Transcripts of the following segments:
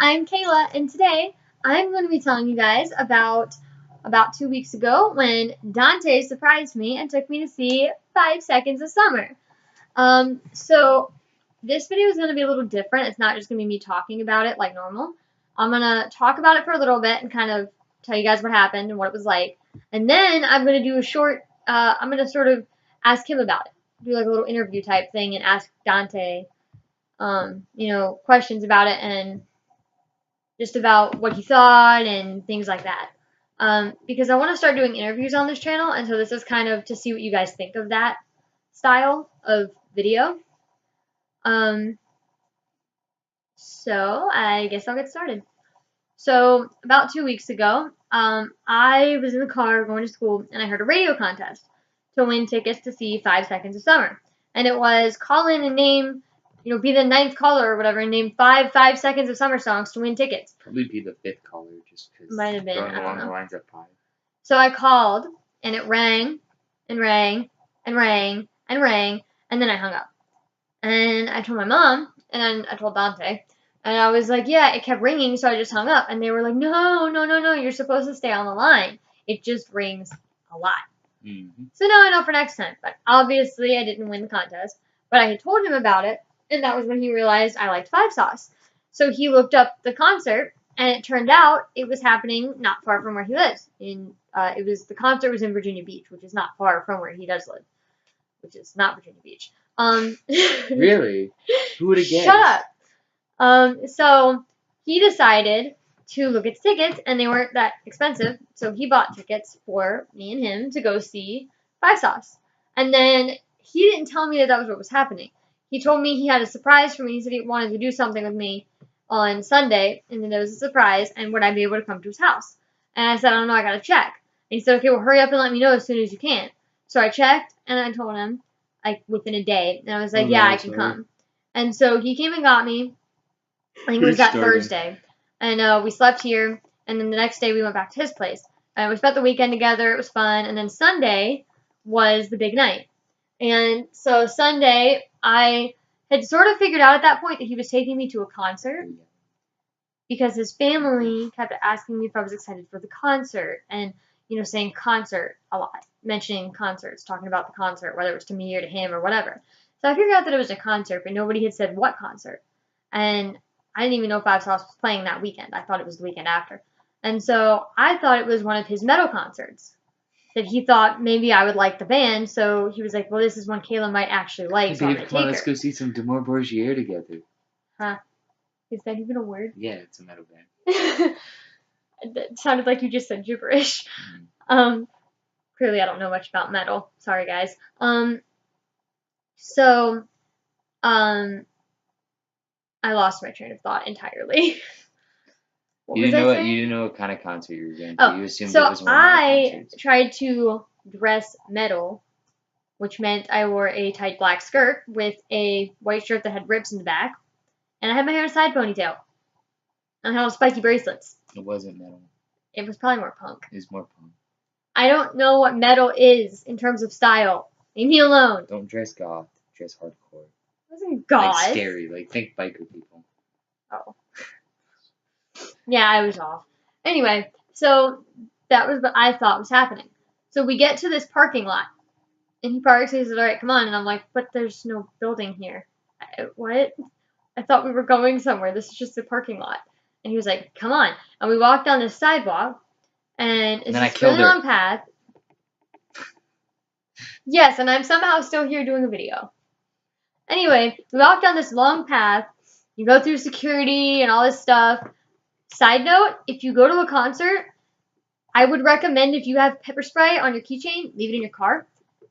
I'm Kayla, and today I'm going to be telling you guys about 2 weeks ago when Dante surprised me and took me to see 5 Seconds of Summer. So this video is going to be a little different. It's not just going to be me talking about it like normal. I'm going to talk about it for a little bit and kind of tell you guys what happened and what it was like. And then I'm going to do a short, I'm going to sort of ask him about it. Do like a little interview type thing and ask Dante, questions about it and just about what he thought and things like that. Because I want to start doing interviews on this channel, and so this is kind of to see what you guys think of that style of video. So I guess I'll get started. So about 2 weeks ago, I was in the car going to school, and I heard a radio contest to win tickets to see 5 Seconds of Summer. And it was call in and name, be the 9th caller or whatever, and name 5 Seconds of Summer songs to win tickets. Probably be the 5th caller, just because. Might have been. Going along the lines of 5. So I called, and it rang, and rang, and rang, and rang, and then I hung up. And I told my mom, and then I told Dante, and I was like, yeah, it kept ringing, so I just hung up. And they were like, no, you're supposed to stay on the line. It just rings a lot. Mm-hmm. So now I know for next time. But obviously I didn't win the contest. But I had told him about it, and that was when he realized I liked 5 Sauce. So he looked up the concert, and it turned out it was happening not far from where he lives. The concert was in Virginia Beach, which is not far from where he does live, which is not Virginia Beach. Really? Who would have guessed? Shut up. So he decided to look at tickets, and they weren't that expensive, so he bought tickets for me and him to go see 5 Sauce. And then he didn't tell me that was what was happening. He told me he had a surprise for me. He said he wanted to do something with me on Sunday, and then there was a surprise, and would I be able to come to his house? And I said, I don't know, I gotta check. And he said, okay, well, hurry up and let me know as soon as you can. So I checked, and I told him, like, within a day, and I was like, I can come. And so he came and got me. I think it was that Thursday. And we slept here, and then the next day we went back to his place. And we spent the weekend together. It was fun. And then Sunday was the big night. And so Sunday, I had sort of figured out at that point that he was taking me to a concert because his family kept asking me if I was excited for the concert and, saying concert a lot, mentioning concerts, talking about the concert, whether it was to me or to him or whatever. So I figured out that it was a concert, but nobody had said what concert. And I didn't even know 5 Sauce was playing that weekend. I thought it was the weekend after. And so I thought it was one of his metal concerts that he thought maybe I would like the band. So he was like, well, this is one Kayla might actually like. Hey, so babe, come on, let's go see some Demore Bourgier together. Huh? Is that even a word? Yeah, it's a metal band. It sounded like you just said gibberish. Clearly I don't know much about metal. Sorry, guys. I lost my train of thought entirely. You didn't know what kind of concert you were going to. You assumed it was one of my concerts. I tried to dress metal, which meant I wore a tight black skirt with a white shirt that had rips in the back, and I had my hair in a side ponytail. And I had all spiky bracelets. It wasn't metal. It was probably more punk. It was more punk. I don't know what metal is in terms of style. Leave me alone. Don't dress goth. Dress hardcore. It wasn't goth. Like scary. Like, think biker people. Oh. Yeah, I was off. Anyway, so that was what I thought was happening. So we get to this parking lot. And he parks and he says, all right, come on. And I'm like, but there's no building here. What? I thought we were going somewhere. This is just a parking lot. And he was like, come on. And we walked down this sidewalk. And it's this really long path. Yes, and I'm somehow still here doing a video. Anyway, we walked down this long path. You go through security and all this stuff. Side note, if you go to a concert, I would recommend if you have pepper spray on your keychain, leave it in your car.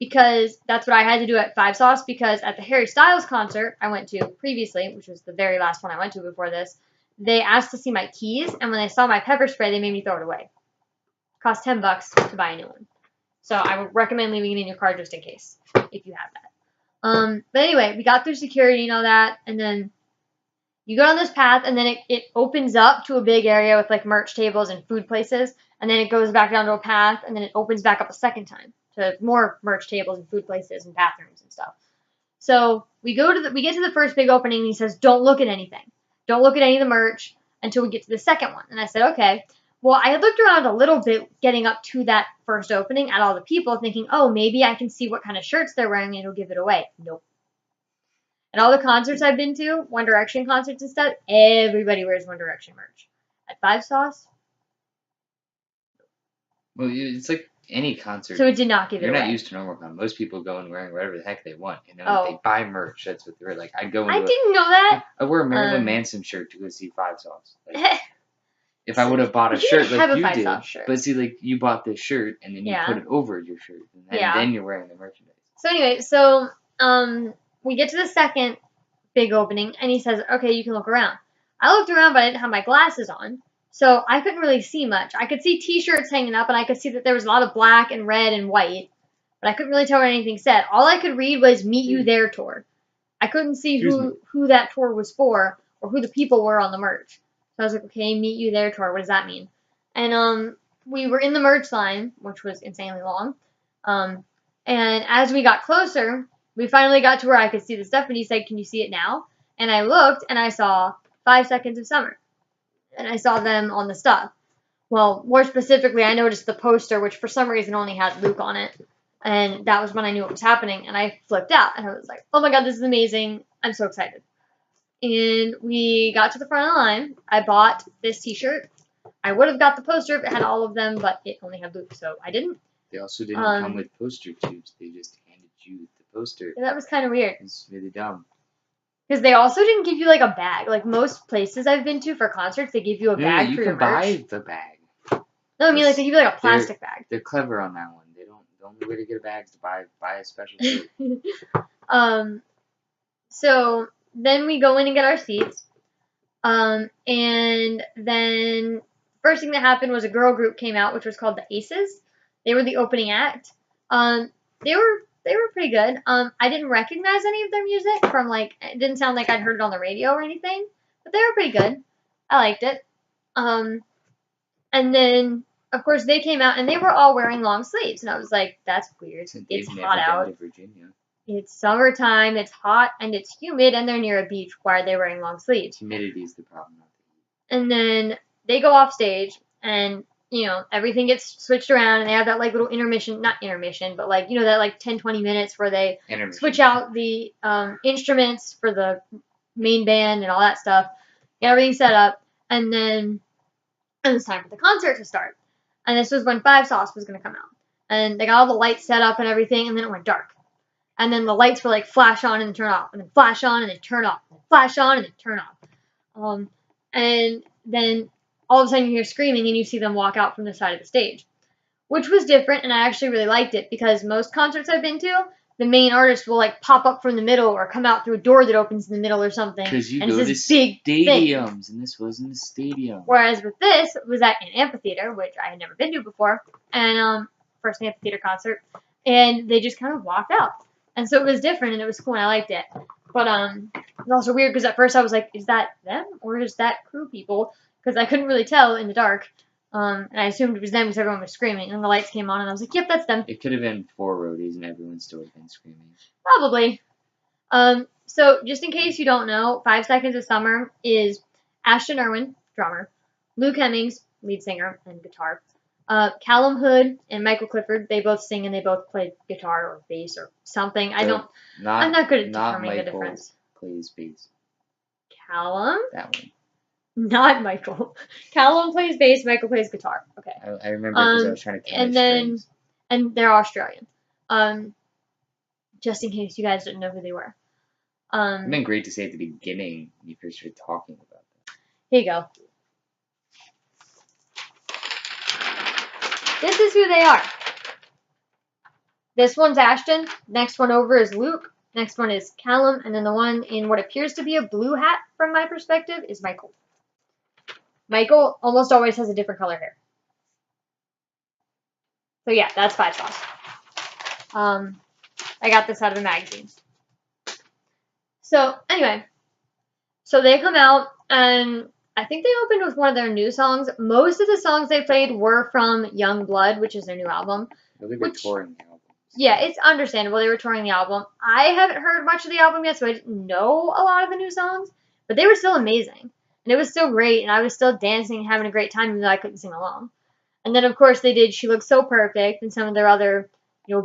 Because that's what I had to do at 5 Sauce. Because at the Harry Styles concert I went to previously, which was the very last one I went to before this, they asked to see my keys. And when they saw my pepper spray, they made me throw it away. It cost $10 to buy a new one. So I would recommend leaving it in your car just in case, if you have that. But anyway, we got through security and all that, and then you go on this path, and then it opens up to a big area with, like, merch tables and food places, and then it goes back down to a path, and then it opens back up a second time to more merch tables and food places and bathrooms and stuff. So we get to the first big opening, and he says, don't look at anything. Don't look at any of the merch. until we get to the second one. And I said, okay. Well, I had looked around a little bit getting up to that first opening at all the people, thinking, oh, maybe I can see what kind of shirts they're wearing and it'll give it away. Nope. At all the concerts I've been to, One Direction concerts and stuff, everybody wears One Direction merch. At Five Sauce, well, it's like any concert. So it did not give it away. You're not used to normal con. Most people go in wearing whatever the heck they want. They buy merch. That's what they're like. I didn't know that. I wear a Marilyn Manson shirt to go see Five Sauce. Like, if I would have bought a shirt like you did, but see, like you bought this shirt and then you put it over your shirt, and then you're wearing the merchandise. So anyway, we get to the second big opening, and he says, "Okay, you can look around." I looked around, but I didn't have my glasses on, so I couldn't really see much. I could see T-shirts hanging up, and I could see that there was a lot of black and red and white, but I couldn't really tell what anything said. All I could read was "Meet You There" tour. I couldn't see who that tour was for or who the people were on the merch. So I was like, okay, Meet You There tour. What does that mean? And we were in the merch line, which was insanely long. And as we got closer, we finally got to where I could see the stuff. And he said, "Can you see it now?" And I looked, and I saw 5 Seconds of Summer. And I saw them on the stuff. Well, more specifically, I noticed the poster, which for some reason only had Luke on it. And that was when I knew what was happening. And I flipped out. And I was like, oh my God, this is amazing. I'm so excited. And we got to the front of the line. I bought this T-shirt. I would have got the poster if it had all of them, but it only had Luke, so I didn't. They also didn't come with poster tubes. They just handed you the poster. Yeah, that was kind of weird. It's really dumb. Because they also didn't give you, like, a bag. Like, most places I've been to for concerts, they give you a bag for your merch. You can buy the bag. No, I mean, like, they give you, like, a plastic bag. They're clever on that one. They don't. The only way to get a bag is to buy a special shirt. So then we go in and get our seats. And then first thing that happened was a girl group came out, which was called the Aces. They were the opening act. They were pretty good. I didn't recognize any of their music from, like, it didn't sound like I'd heard it on the radio or anything, but they were pretty good. I liked it. And then, of course, they came out, and they were all wearing long sleeves, and I was like, that's weird. It's hot out. It's summertime, it's hot, and it's humid, and they're near a beach. Why are they wearing long sleeves? Humidity is the problem. And then they go off stage, and, everything gets switched around, and they have that, like, little not intermission, but, like, that, like, 10, 20 minutes where they switch out the instruments for the main band and all that stuff, get everything set up, and then it was time for the concert to start. And this was when Five Sauce was going to come out. And they got all the lights set up and everything, and then it went dark. And then the lights were like flash on and then turn off, and then flash on and then turn off, and then flash on and then turn off. And then all of a sudden you hear screaming and you see them walk out from the side of the stage, which was different, and I actually really liked it because most concerts I've been to, the main artist will like pop up from the middle or come out through a door that opens in the middle or something. Because you go to stadiums, and this wasn't a stadium. Whereas with this, it was at an amphitheater, which I had never been to before, and first amphitheater concert, and they just kind of walked out. And so it was different, and it was cool, and I liked it. But it was also weird because at first I was like, is that them or is that crew people? Because I couldn't really tell in the dark. And I assumed it was them because everyone was screaming. And the lights came on, and I was like, yep, that's them. It could have been 4 roadies, and everyone still would have been screaming. Probably. So just in case you don't know, 5 Seconds of Summer is Ashton Irwin, drummer, Luke Hemmings, lead singer and guitar, Callum Hood and Michael Clifford, they both sing and they both play guitar or bass or something. I'm not good at determining the difference. Plays bass. Callum? That one. Not Michael. Callum plays bass, Michael plays guitar. Okay. I remember because I was trying to count strings. And they're Australian. Just in case you guys didn't know who they were. It would have been great to say at the beginning when you first started talking about them. Here you go. This is who they are. This one's Ashton. Next one over is Luke. Next one is Callum. And then the one in what appears to be a blue hat from my perspective is Michael. Michael almost always has a different color hair. So yeah, that's 5 Sauce. I got this out of a magazine. So anyway, so they come out and I think they opened with one of their new songs. Most of the songs they played were from Young Blood, which is their new album. They were touring the album. Yeah, it's understandable. They were touring the album. I haven't heard much of the album yet, so I didn't know a lot of the new songs, but they were still amazing. And it was still great, and I was still dancing and having a great time, even though I couldn't sing along. And then, of course, they did She Looks So Perfect and some of their other,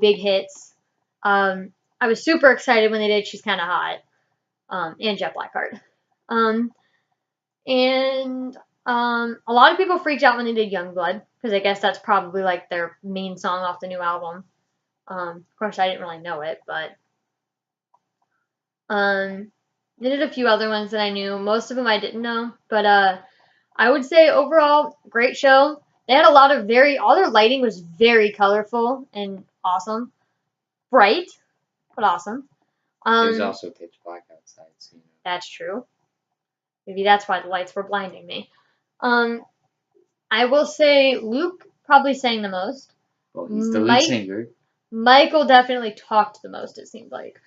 big hits. I was super excited when they did She's Kinda Hot, and Jet Blackheart. And a lot of people freaked out when they did Youngblood, because I guess that's probably like their main song off the new album. Of course, I didn't really know it, but they did a few other ones that I knew. Most of them I didn't know, but I would say overall, great show. They had a lot of all their lighting was very colorful and awesome. Bright, but awesome. It was also pitch black outside, so That's true. Maybe that's why the lights were blinding me. I will say Luke probably sang the most. Well, he's the lead singer. Michael definitely talked the most, it seemed like.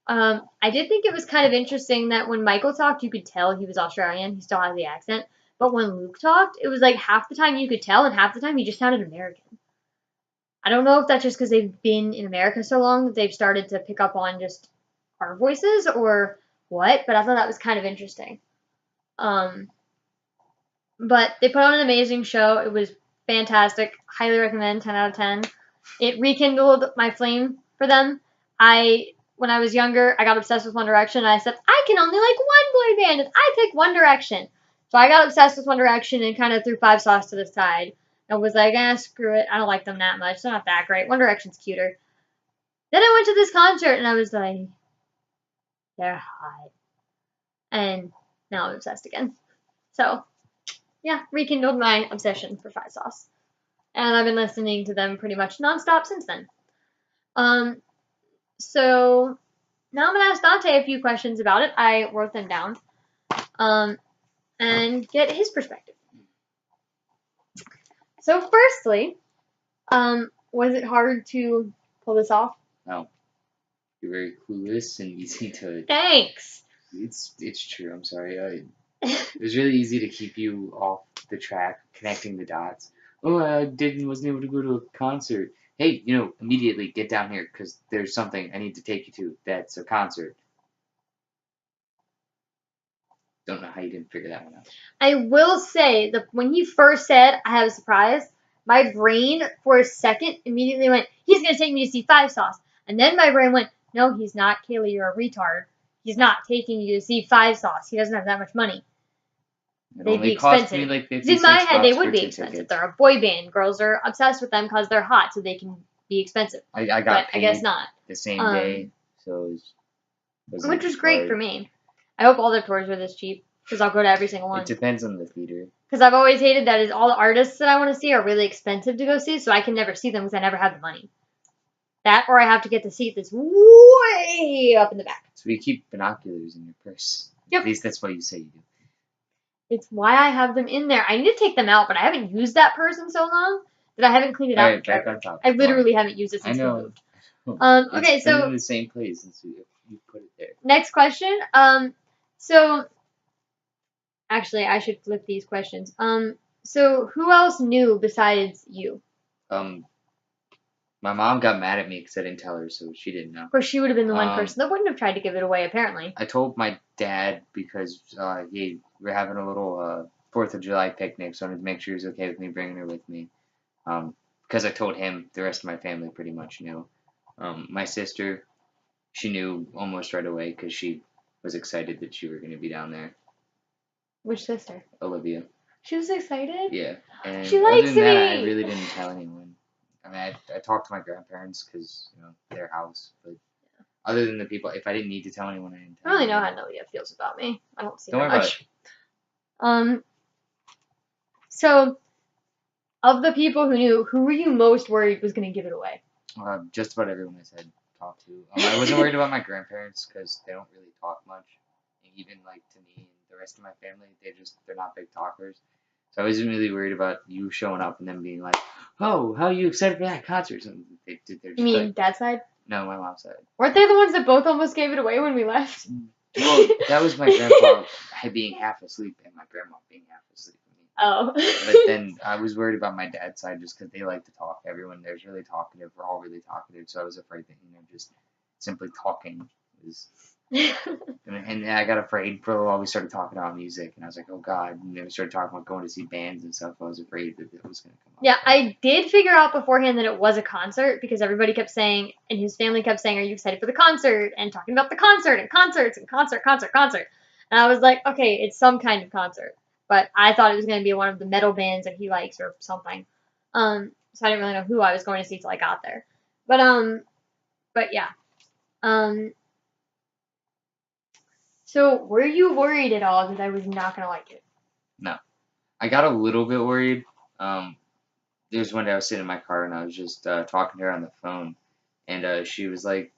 I did think it was kind of interesting that when Michael talked, you could tell he was Australian. He still had the accent. But when Luke talked, it was like half the time you could tell, and half the time he just sounded American. I don't know if that's just because they've been in America so long that they've started to pick up on just our voices or what, but I thought that was kind of interesting. But they put on an amazing show. It was fantastic. Highly recommend. 10 out of 10. It rekindled my flame for them. When I was younger, I got obsessed with One Direction. And I said, I can only like one boy band, and I pick One Direction. So I got obsessed with One Direction and kind of threw 5 Sauce to the side. And was like, screw it. I don't like them that much. They're not that great. One Direction's cuter. Then I went to this concert, and I was like, they're hot. And now I'm obsessed again. So, yeah, rekindled my obsession for 5 Sauce. And I've been listening to them pretty much nonstop since then. So now I'm going to ask Dante a few questions about it. I wrote them down. And get his perspective. So firstly, was it hard to pull this off? No. You're very clueless and easy to... Thanks! It's true, I'm sorry. It was really easy to keep you off the track, connecting the dots. Oh, I wasn't able to go to a concert. Hey, immediately get down here, because there's something I need to take you to. That's a concert. Don't know how you didn't figure that one out. I will say that when he first said, I have a surprise, my brain for a second immediately went, he's going to take me to see 5 Sauce. And then my brain went, no, he's not, Kaylee, you're a retard. He's not taking you to see 5 Sauce. He doesn't have that much money. They'd be expensive. Me like in my head, they would be expensive. Tickets. They're a boy band. Girls are obsessed with them because they're hot, so they can be expensive. I got paid I guess not. The same day, so which was great for me. I hope all their tours are this cheap, because I'll go to every single one. It depends on the theater. Because I've always hated that all the artists that I want to see are really expensive to go see, so I can never see them because I never have the money. That, or I have to get the seat that's way up in the back. So you keep binoculars in your purse. Yep. At least that's what you say you do. It's why I have them in there. I need to take them out, but I haven't used that purse in so long that I haven't cleaned it out. Right, back on top. I literally haven't used it since we moved. Okay, so in the same place since you put it there. Next question. So actually, I should flip these questions. So who else knew besides you? My mom got mad at me because I didn't tell her, so she didn't know. Of course, she would have been the one person that wouldn't have tried to give it away, apparently. I told my dad because we're having a little 4th of July picnic, so I wanted to make sure he was okay with me bringing her with me. Because I told him, the rest of my family pretty much knew. My sister, she knew almost right away because she was excited that you were going to be down there. Which sister? Olivia. She was excited? Yeah. And she likes other than that, me. I really didn't tell anyone. I mean, I talked to my grandparents because, their house. But other than the people, if I didn't need to tell anyone, I didn't tell I don't really know how Olivia feels about me. I don't see her much. Don't worry about it. So, of the people who knew, who were you most worried was going to give it away? Just about everyone I said talked to. I wasn't worried about my grandparents because they don't really talk much. And even to me and the rest of my family, they're not big talkers. So I wasn't really worried about you showing up and them being like, "Oh, how are you excited for that concert?" So they're just you mean dad's side? No, my mom's side. Weren't they the ones that both almost gave it away when we left? Well, that was my grandpa being half asleep and my grandma being half asleep. Oh. But then I was worried about my dad's side just because they like to talk. Everyone there's really talkative. We're all really talkative. So I was afraid that, just simply talking It was, and I got afraid for a little while. We started talking about music, and I was like, oh God. And then we started talking about going to see bands and stuff. I was afraid that it was going to come up. Yeah, I did figure out beforehand that it was a concert because everybody kept saying, and his family kept saying, are you excited for the concert? And talking about the concert and concerts and concert. And I was like, okay, it's some kind of concert. But I thought it was going to be one of the metal bands that he likes or something. So I didn't really know who I was going to see till I got there. But yeah. So were you worried at all that I was not going to like it? No. I got a little bit worried. There's one day I was sitting in my car and I was just talking to her on the phone, and she was like,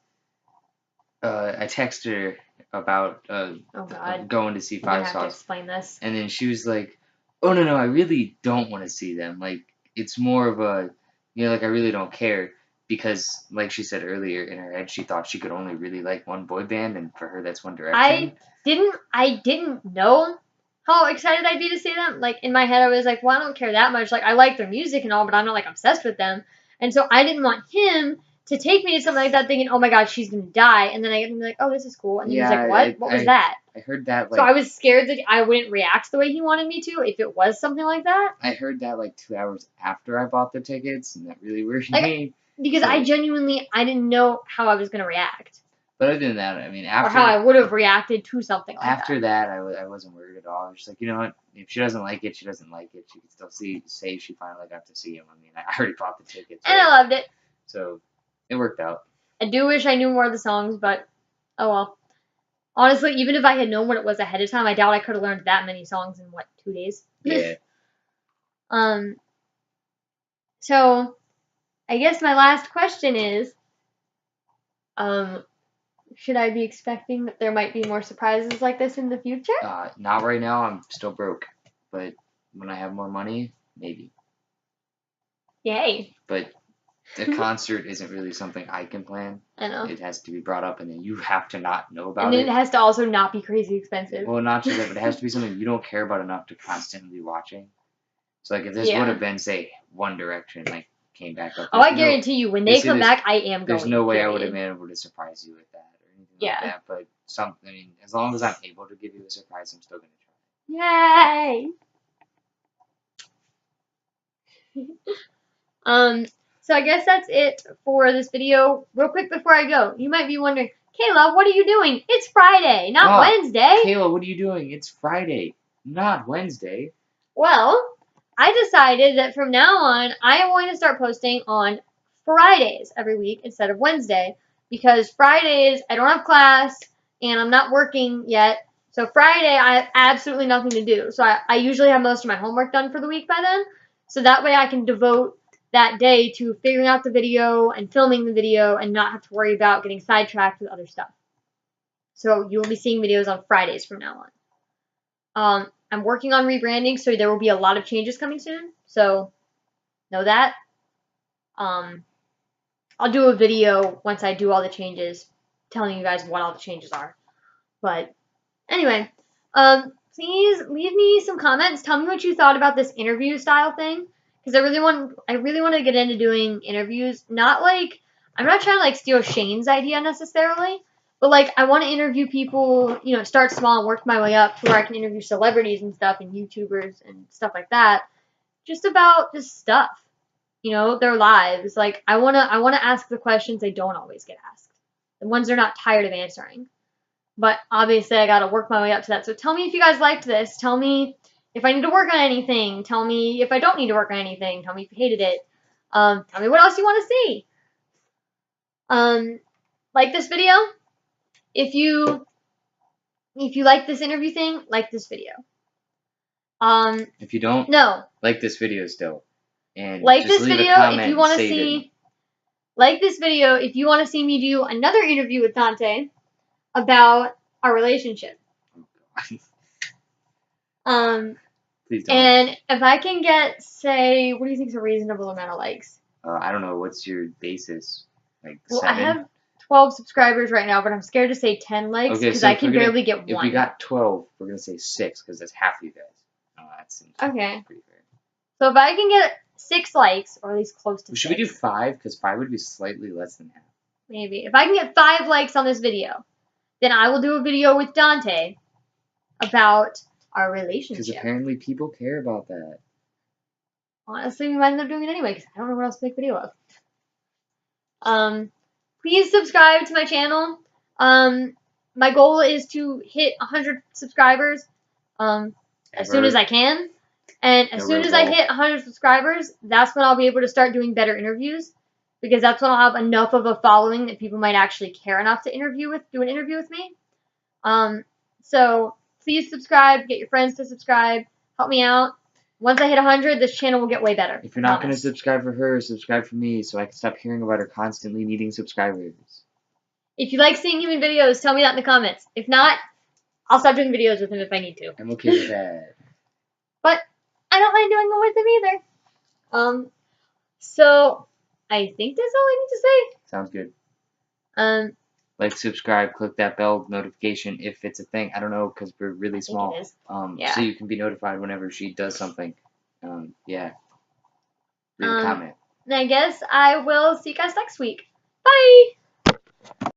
I texted her about Oh God, going to see you're gonna Five have to Sauce, explain this. and then she was like, "Oh no, I really don't want to see them. Like it's more of a, like I really don't care because, like she said earlier, in her head she thought she could only really like one boy band, and for her that's One Direction." I didn't know how excited I'd be to see them. Like in my head, I was like, well, I don't care that much. Like I like their music and all, but I'm not like obsessed with them. And so I didn't want him to take me to something like that, thinking, oh my God, she's gonna die. And then I get like, oh, this is cool. And then he's like, what? What was that? I heard that So like I was scared that I wouldn't react the way he wanted me to if it was something like that. I heard that like 2 hours after I bought the tickets, and that really worried Like, me. Because So- I didn't know how I was gonna react. But other than that, I mean, Or after how I would have reacted to something like after that. I wasn't worried at all. I was just like, you know what? If she doesn't like it, she doesn't like it. She can still say she finally got to see him. I mean, I already bought the tickets, And I right? loved it. So it worked out. I do wish I knew more of the songs, but oh well. Honestly, even if I had known what it was ahead of time, I doubt I could have learned that many songs in 2 days. Yeah. So I guess my last question is, should I be expecting that there might be more surprises like this in the future? Not right now. I'm still broke, but when I have more money, maybe. Yay. But the concert isn't really something I can plan. I know. It has to be brought up, and then you have to not know about And then it. it has to also not be crazy expensive. Well, not just that, but it has to be something you don't care about enough to constantly be watching. So, like, if this would have been, say, One Direction, like, came back up. Oh, I guarantee you, when they come back, I am going. There's no way I would have been able to surprise you with that or anything like that. But I mean, as long as I'm able to give you a surprise, I'm still going to try. Yay! So I guess that's it for this video. Real quick before I go, you might be wondering, Kayla, what are you doing? It's Friday, not Wednesday. Kayla, what are you doing? It's Friday, not Wednesday. Well, I decided that from now on, I am going to start posting on Fridays every week instead of Wednesday because Fridays I don't have class and I'm not working yet. So Friday I have absolutely nothing to do. So I usually have most of my homework done for the week by then. So that way I can devote that day to figuring out the video and filming the video and not have to worry about getting sidetracked with other stuff. So you will be seeing videos on Fridays from now on. I'm working on rebranding, so there will be a lot of changes coming soon. So know that. I'll do a video once I do all the changes, telling you guys what all the changes are. But anyway, please leave me some comments. Tell me what you thought about this interview style thing. Because I really want to get into doing interviews. I'm not trying to like steal Shane's idea necessarily, but like I want to interview people, start small and work my way up to where I can interview celebrities and stuff and YouTubers and stuff like that. Just about this stuff. Their lives. Like I wanna ask the questions they don't always get asked. The ones they're not tired of answering. But obviously I gotta work my way up to that. So tell me if you guys liked this. Tell me if I need to work on anything. Tell me if I don't need to work on anything. Tell me if you hated it. Tell me what else you want to see. Like this video. If you like this interview thing, like this video. If you don't, like this video still. And like just this leave video a comment if you want to see. Like this video if you want to see me do another interview with Dante about our relationship. Please don't. And if I can get, say, what do you think is a reasonable amount of likes? I don't know. What's your basis? Like well, 7? I have 12 subscribers right now, but I'm scared to say 10 likes because I can barely get 1. If we got 12, we're gonna say 6 because that's half of you guys. That seems okay. Pretty fair. So if I can get 6 likes, or at least close to 6. Should we do 5? Because 5 would be slightly less than half. Maybe. If I can get 5 likes on this video, then I will do a video with Dante about our Because relationship. apparently people care about that. Honestly, we might end up doing it anyway because I don't know what else to make video of. Please subscribe to my channel. My goal is to hit 100 subscribers as soon as I can. And as soon as I hit 100 subscribers, that's when I'll be able to start doing better interviews. Because that's when I'll have enough of a following that people might actually care enough to do an interview with me. So please subscribe, get your friends to subscribe, help me out. Once I hit 100, this channel will get way better. If you're not going to subscribe for her, subscribe for me so I can stop hearing about her constantly needing subscribers. If you like seeing him in videos, tell me that in the comments. If not, I'll stop doing videos with him if I need to. I'm okay with that. But I don't mind doing them with him either. So I think that's all I need to say. Sounds good. Like, subscribe, click that bell notification if it's a thing. I don't know because we're really small. It is. So you can be notified whenever she does something. Yeah. Leave a comment. And I guess I will see you guys next week. Bye!